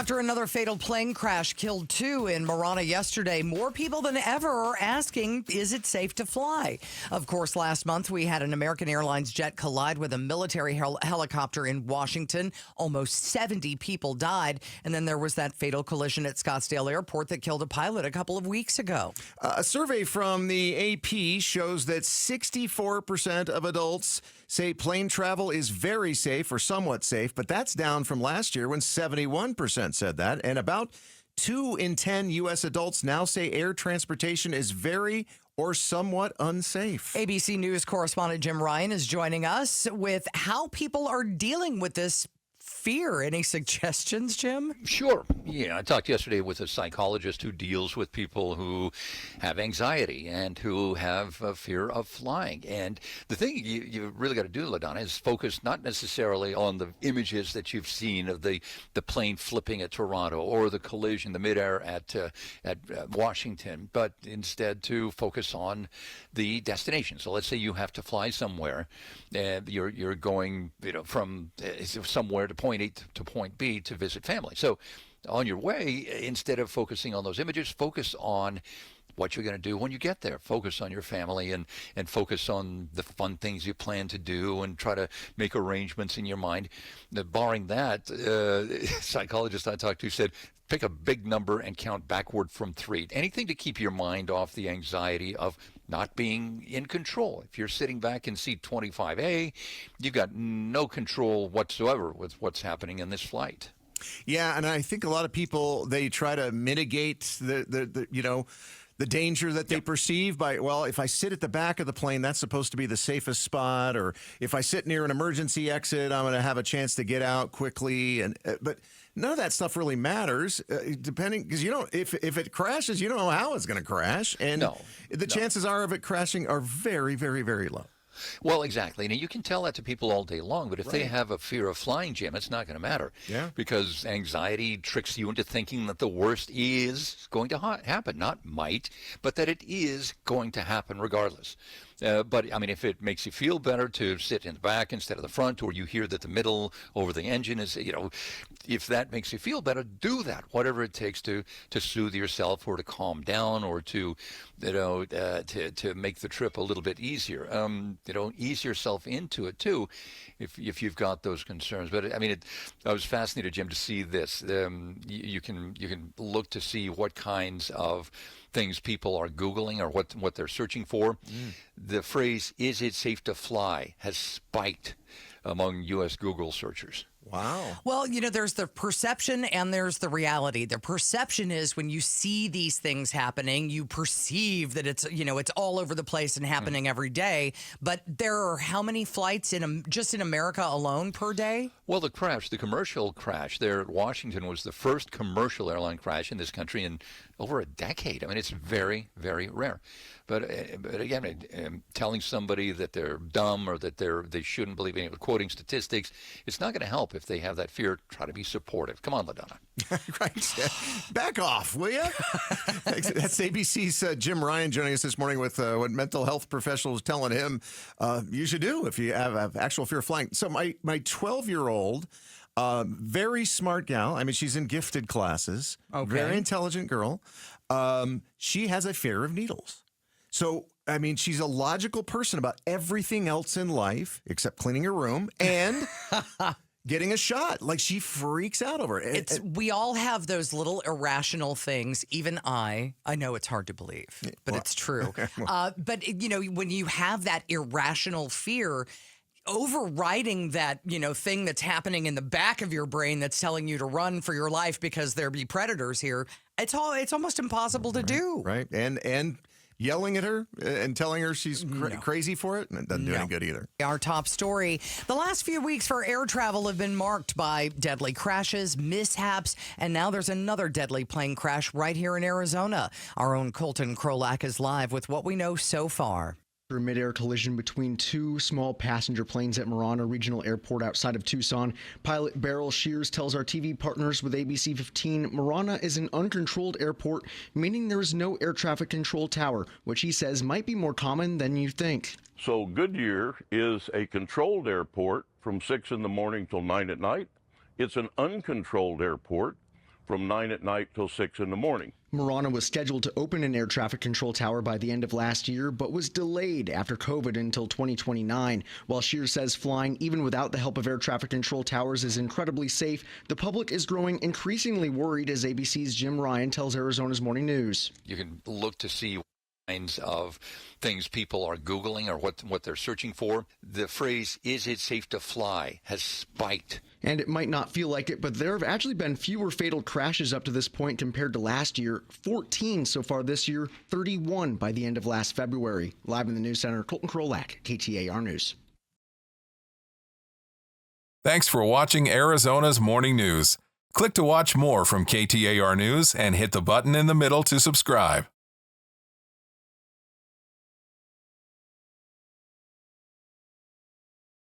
After another fatal plane crash killed 2 in Marana yesterday, more people than ever are asking, is it safe to fly? Of course, last month we had an American Airlines jet collide with a military helicopter in Washington. Almost 70 people died. And then there was that fatal collision at Scottsdale Airport that killed a pilot a couple of weeks ago. A survey from the AP shows that 64% of adults say plane travel is very safe or somewhat safe, but that's down from last year when 71% said that. And about 2 in 10 U.S. adults now say air transportation is very or somewhat unsafe. ABC News correspondent Jim Ryan is joining us with how people are dealing with this fear. Any suggestions, Jim? Sure. Yeah, I talked yesterday with a psychologist who deals with people who have anxiety and who have a fear of flying. And the thing you really got to do, LaDonna, is focus not necessarily on the images that you've seen of the plane flipping at Toronto or the collision, the midair at Washington, but instead to focus on the destination. So let's say you have to fly somewhere, and you're going, from somewhere to point A to point B to visit family. So on your way, instead of focusing on those images, focus on what you're going to do when you get there. Focus on your family and focus on the fun things you plan to do and try to make arrangements in your mind. Barring that, psychologist I talked to said, pick a big number and count backward from 3. Anything to keep your mind off the anxiety of not being in control. If you're sitting back in seat 25A, you've got no control whatsoever with what's happening in this flight. Yeah, and I think a lot of people, they try to mitigate the danger that they perceive by, well, if I sit at the back of the plane, that's supposed to be the safest spot, or if I sit near an emergency exit, I'm going to have a chance to get out quickly. But none of that stuff really matters, depending, because if it crashes, you don't know how it's going to crash, and the chances are of it crashing are very, very, very low. Well, exactly. And you can tell that to people all day long, but if they have a fear of flying, Jim, it's not going to matter. Yeah. Because anxiety tricks you into thinking that the worst is going to happen. Not might, but that it is going to happen regardless. But, I mean, if it makes you feel better to sit in the back instead of the front, or you hear that the middle over the engine is, if that makes you feel better, do that. Whatever it takes to soothe yourself or to calm down or to make the trip a little bit easier. Ease yourself into it, too, if you've got those concerns. But, I mean, I was fascinated, Jim, to see this. You can look to see what kinds of things people are Googling or what they're searching for. The phrase, is it safe to fly, has spiked among U.S. Google searchers. Wow. Well, there's the perception and there's the reality. The perception is when you see these things happening, you perceive that it's all over the place and happening every day. But there are how many flights just in America alone per day? Well, the commercial crash there at Washington was the first commercial airline crash in this country in over a decade. I mean, it's very, very rare. But again, telling somebody that they're dumb or that they shouldn't believe in quoting statistics, it's not going to help if they have that fear. Try to be supportive. Come on, LaDonna. Right. Back off, will you? That's ABC's Jim Ryan joining us this morning with what mental health professionals telling him you should do if you have actual fear of flying. So my 12-year-old, very smart gal. I mean, she's in gifted classes. Okay. Very intelligent girl. She has a fear of needles. So, I mean, she's a logical person about everything else in life except cleaning her room and getting a shot. Like, she freaks out over it. We all have those little irrational things. Even I know it's hard to believe, but it's true. But, when you have that irrational fear, overriding that, thing that's happening in the back of your brain that's telling you to run for your life because there be predators here, it's almost impossible to do. Right. And yelling at her and telling her she's crazy for it, and it doesn't do any good either. Our top story. The last few weeks for air travel have been marked by deadly crashes, mishaps, and now there's another deadly plane crash right here in Arizona. Our own Colton Krolak is live with what we know so far. A mid-air collision between 2 small passenger planes at Marana Regional Airport outside of Tucson. Pilot Beryl Shears tells our TV partners with ABC 15 Marana is an uncontrolled airport, meaning there is no air traffic control tower, which he says might be more common than you think. So Goodyear is a controlled airport from 6 in the morning till 9 at night. It's an uncontrolled airport from 9 at night till 6 in the morning. Marana was scheduled to open an air traffic control tower by the end of last year, but was delayed after COVID until 2029. While Shears says flying, even without the help of air traffic control towers, is incredibly safe, the public is growing increasingly worried, as ABC's Jim Ryan tells Arizona's Morning News. You can look to see kinds of things people are Googling or what they're searching for. The phrase, "is it safe to fly?" has spiked. And it might not feel like it, but there have actually been fewer fatal crashes up to this point compared to last year. 14 so far this year, 31 by the end of last February. Live in the News Center, Colton Krolak, KTAR News. Thanks for watching Arizona's Morning News. Click to watch more from KTAR News and hit the button in the middle to subscribe.